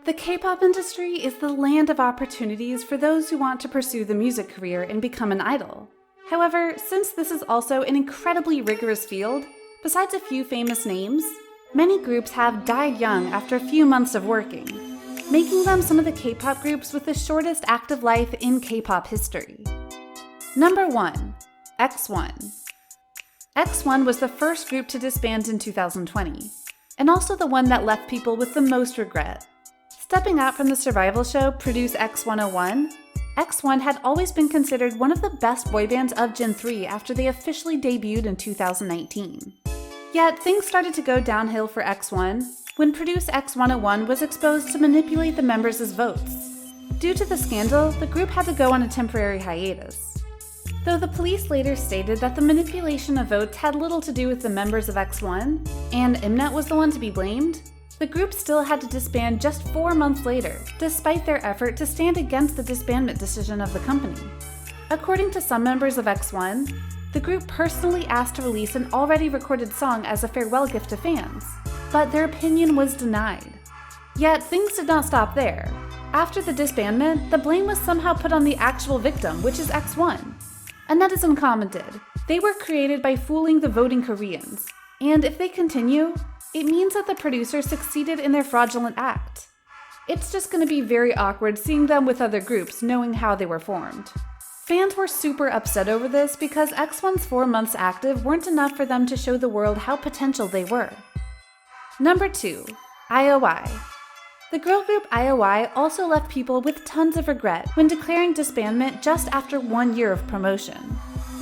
The K-pop industry is the land of opportunities for those who want to pursue the music career and become an idol. However, since this is also an incredibly rigorous field, besides a few famous names, many groups have died young after a few months of working, making them some of the K-pop groups with the shortest active life in K-pop history. Number 1. X1. X1 was the first group to disband in 2020, and also the one that left people with the most regret. Stepping out from the survival show Produce X101, X1 had always been considered one of the best boy bands of Gen 3 after they officially debuted in 2019. Yet things started to go downhill for X1 when Produce X101 was exposed to manipulate the members' votes. Due to the scandal, the group had to go on a temporary hiatus. Though the police later stated that the manipulation of votes had little to do with the members of X1, and Mnet was the one to be blamed, the group still had to disband just 4 months later, despite their effort to stand against the disbandment decision of the company. According to some members of X1, the group personally asked to release an already recorded song as a farewell gift to fans, but their opinion was denied. Yet things did not stop there. After the disbandment, the blame was somehow put on the actual victim, which is X1. And that is uncommented. They were created by fooling the voting Koreans, and if they continue, it means that the producers succeeded in their fraudulent act. It's just going to be very awkward seeing them with other groups knowing how they were formed. Fans were super upset over this because X1's 4 months active weren't enough for them to show the world how potential they were. Number 2. i.o.i. The girl group i.o.i also left people with tons of regret when declaring disbandment just after 1 year of promotion.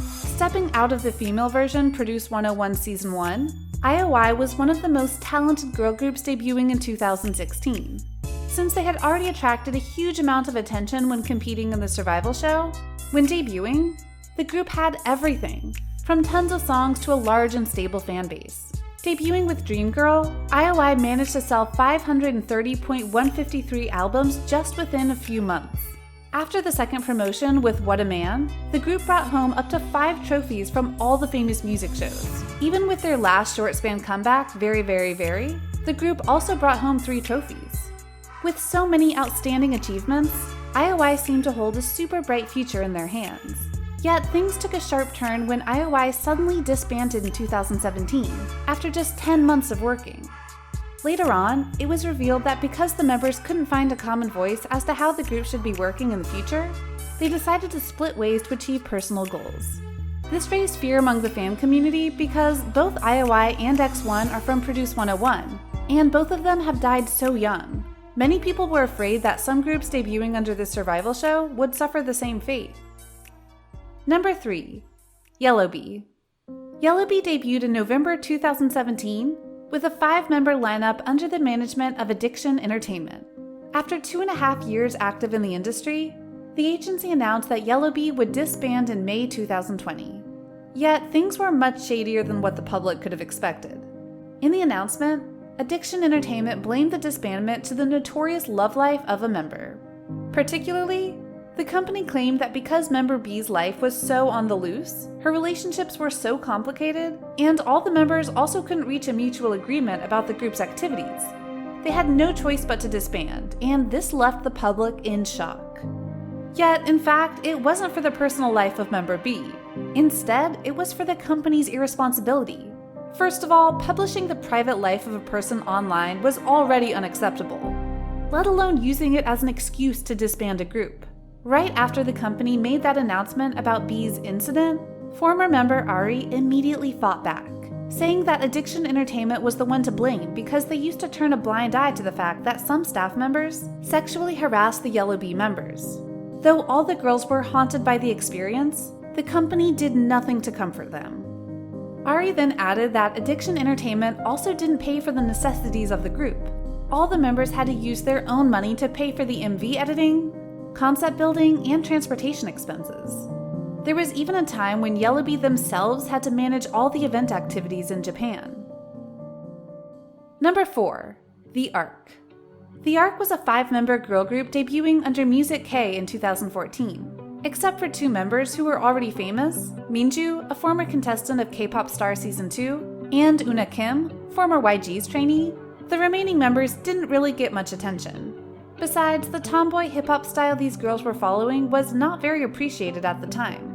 Stepping out of the female version Produce 101 Season 1, i.o.i was one of the most talented girl groups debuting in 2016. Since they had already attracted a huge amount of attention when competing in the survival show, when debuting, the group had everything, from tons of songs to a large and stable fan base. Debuting with Dream Girl, i.o.i managed to sell 530.153 albums just within a few months. After the second promotion with What a Man, the group brought home up to 5 trophies from all the famous music shows. Even with their last short span comeback, Very Very Very, the group also brought home 3 trophies. With so many outstanding achievements, i.o.i seemed to hold a super bright future in their hands. Yet things took a sharp turn when i.o.i suddenly disbanded in 2017, after just 10 months of working. Later on, it was revealed that because the members couldn't find a common voice as to how the group should be working in the future, they decided to split ways to achieve personal goals. This raised fear among the fan community because both i.o.i and X1 are from Produce 101, and both of them have died so young. Many people were afraid that some groups debuting under the survival show would suffer the same fate. Number 3. i.o.i. i.o.i debuted in November 2017 with a 5-member lineup under the management of Addiction Entertainment. After 2.5 years active in the industry, the agency announced that i.o.i would disband in May 2020. Yet things were much shadier than what the public could have expected. In the announcement, Addiction Entertainment blamed the disbandment to the notorious love life of a member. Particularly, the company claimed that because member B's life was so on the loose, her relationships were so complicated, and all the members also couldn't reach a mutual agreement about the group's activities. They had no choice but to disband, and this left the public in shock. Yet, in fact, it wasn't for the personal life of member B. Instead, it was for the company's irresponsibility. First of all, publishing the private life of a person online was already unacceptable, let alone using it as an excuse to disband a group. Right after the company made that announcement about B's incident, former member ARDII immediately fought back, saying that Addiction Entertainment was the one to blame because they used to turn a blind eye to the fact that some staff members sexually harassed the i.o.i members. Though all the girls were haunted by the experience, the company did nothing to comfort them. ARDII then added that Addiction Entertainment also didn't pay for the necessities of the group. All the members had to use their own money to pay for the MV editing, concept building, and transportation expenses. There was even a time when i.o.i themselves had to manage all the event activities in Japan. Number 4. The ARC. The ARC was a 5-member girl group debuting under Music K in 2014. Except for 2 members who were already famous, Minju, a former contestant of Kpop Star Season 2, and Una Kim, former YG's trainee, the remaining members didn't really get much attention. Besides, the tomboy hip-hop style these girls were following was not very appreciated at the time.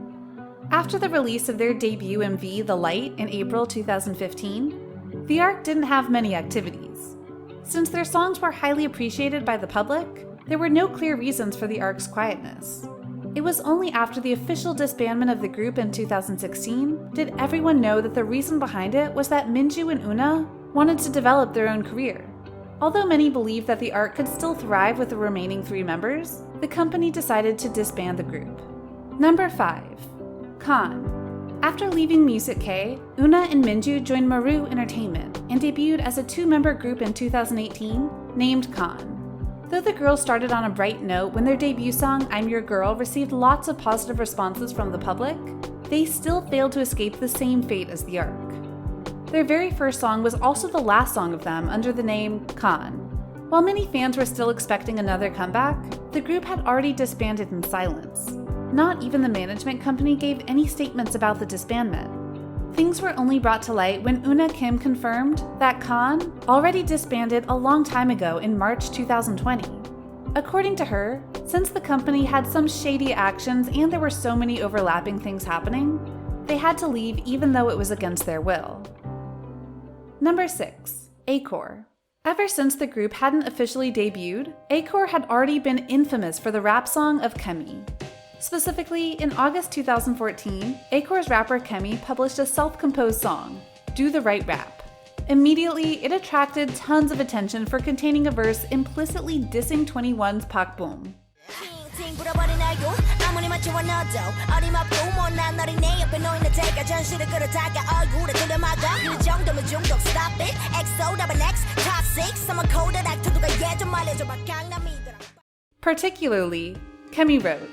After the release of their debut MV, The Light, in April 2015, the ARC didn't have many activities. Since their songs were highly appreciated by the public, there were no clear reasons for the ARC's quietness. It was only after the official disbandment of the group in 2016 did everyone know that the reason behind it was that Minju and Una wanted to develop their own career. Although many believed that the ARC could still thrive with the remaining 3 members, the company decided to disband the group. Number 5. KON. After leaving Music K, Una and Minju joined Maru Entertainment and debuted as a 2-member group in 2018 named KON. Though the girls started on a bright note when their debut song I'm Your Girl received lots of positive responses from the public, they still failed to escape the same fate as the ARC. Their very first song was also the last song of them under the name KON. While many fans were still expecting another comeback, the group had already disbanded in silence. Not even the management company gave any statements about the disbandment. Things were only brought to light when Una Kim confirmed that KON already disbanded a long time ago in March 2020. According to her, since the company had some shady actions and there were so many overlapping things happening, they had to leave even though it was against their will. Number 6. ACOR. Ever since the group hadn't officially debuted, ACOR had already been infamous for the rap song of Kemi. Specifically, in August 2014, ACOR's rapper Kemi published a self-composed song, Do the Right Rap. Immediately, it attracted tons of attention for containing a verse implicitly dissing 21's Pak Boom. Particularly, Kemi wrote,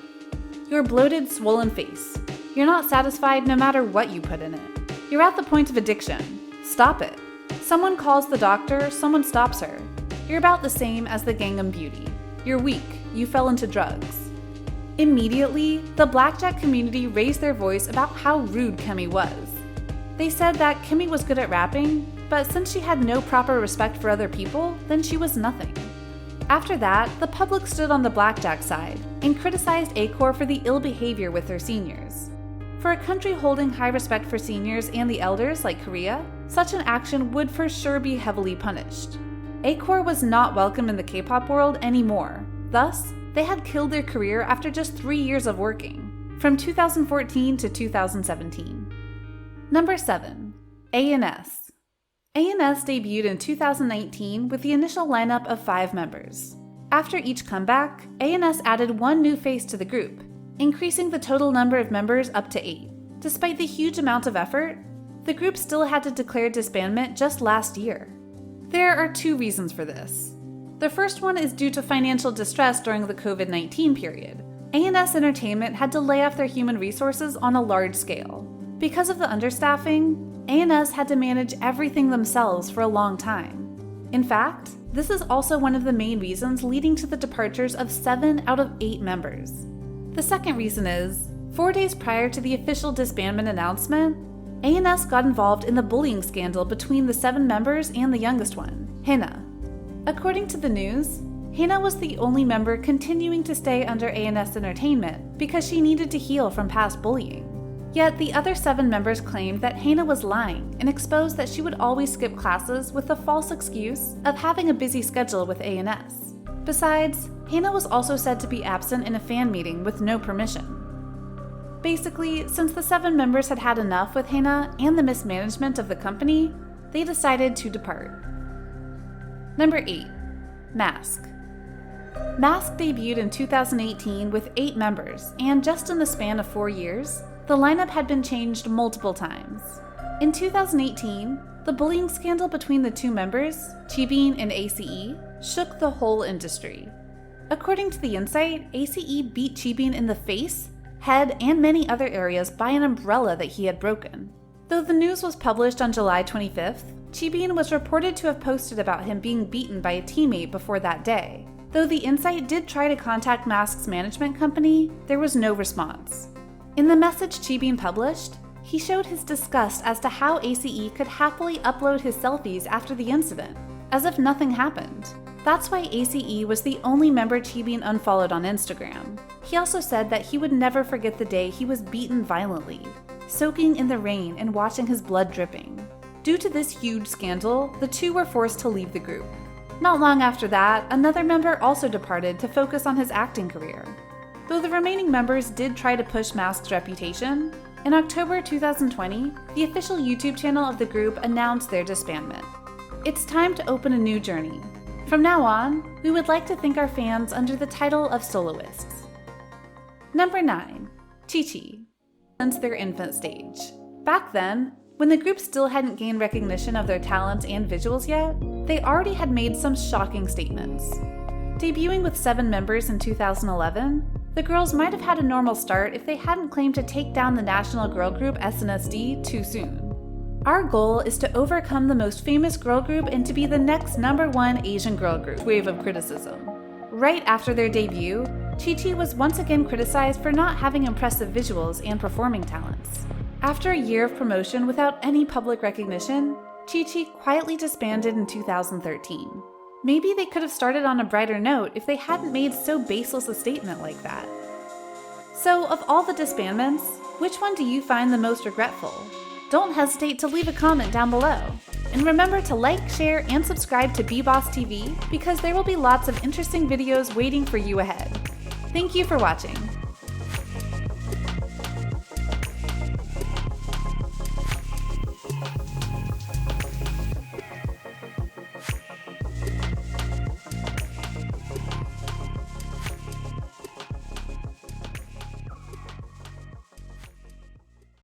Your bloated, swollen face. You're not satisfied no matter what you put in it. You're at the point of addiction. Stop it. Someone calls the doctor, someone stops her. You're about the same as the Gangnam Beauty. You're weak. You fell into drugs. Immediately, the Blackjack community raised their voice about how rude Kemi was. They said that Kemi was good at rapping, but since she had no proper respect for other people, then she was nothing. After that, the public stood on the Blackjack side and criticized ACOR for the ill behavior with their seniors. For a country holding high respect for seniors and the elders like Korea, such an action would for sure be heavily punished. ACOR was not welcome in the K-pop world anymore. Thus, they had killed their career after just 3 years of working, from 2014 to 2017. Number 7. ANS. ANS debuted in 2019 with the initial lineup of 5 members. After each comeback, ANS added 1 new face to the group, increasing the total number of members up to 8. Despite the huge amount of effort, the group still had to declare disbandment just last year. There are 2 reasons for this. The first one is due to financial distress during the COVID-19 period. ANS Entertainment had to lay off their human resources on a large scale. Because of the understaffing, ANS had to manage everything themselves for a long time. In fact, this is also one of the main reasons leading to the departures of 7 out of 8 members. The second reason is, 4 days prior to the official disbandment announcement, ANS got involved in the bullying scandal between the 7 members and the youngest one, Hina. According to the news, Hina was the only member continuing to stay under ANS Entertainment because she needed to heal from past bullying. Yet the other 7 members claimed that Hina was lying and exposed that she would always skip classes with the false excuse of having a busy schedule with ANS. Besides, Hina was also said to be absent in a fan meeting with no permission. Basically, since the 7 members had had enough with Hina and the mismanagement of the company, they decided to depart. Number 8. Mask. Mask debuted in 2018 with 8 members, and just in the span of 4 years, the lineup had been changed multiple times. In 2018, the bullying scandal between the 2 members, Chibin and ACE, shook the whole industry. According to The Insight, ACE beat Chibin in the face, head, and many other areas by an umbrella that he had broken. Though the news was published on July 25th, Chibin was reported to have posted about him being beaten by a teammate before that day. Though The Insight did try to contact Mask's management company, there was no response. In the message Chibin published, he showed his disgust as to how ACE could happily upload his selfies after the incident, as if nothing happened. That's why ACE was the only member Chibin unfollowed on Instagram. He also said that he would never forget the day he was beaten violently, soaking in the rain and watching his blood dripping. Due to this huge scandal, the two were forced to leave the group. Not long after that, another member also departed to focus on his acting career. Though the remaining members did try to push Mask's reputation, in October 2020, the official YouTube channel of the group announced their disbandment. It's time to open a new journey. From now on, we would like to thank our fans under the title of soloists. Number 9. Chi-Chi. Since their infant stage. Back then, when the group still hadn't gained recognition of their talents and visuals yet, they already had made some shocking statements. Debuting with 7 members in 2011, the girls might have had a normal start if they hadn't claimed to take down the national girl group SNSD too soon. Our goal is to overcome the most famous girl group and to be the next #1 Asian girl group. Wave of criticism. Right after their debut, Chi-Chi was once again criticized for not having impressive visuals and performing talents. After a year of promotion without any public recognition, Chi-Chi quietly disbanded in 2013. Maybe they could have started on a brighter note if they hadn't made so baseless a statement like that. So, of all the disbandments, which one do you find the most regretful? Don't hesitate to leave a comment down below. And remember to like, share, and subscribe to BeBoss TV because there will be lots of interesting videos waiting for you ahead. Thank you for watching.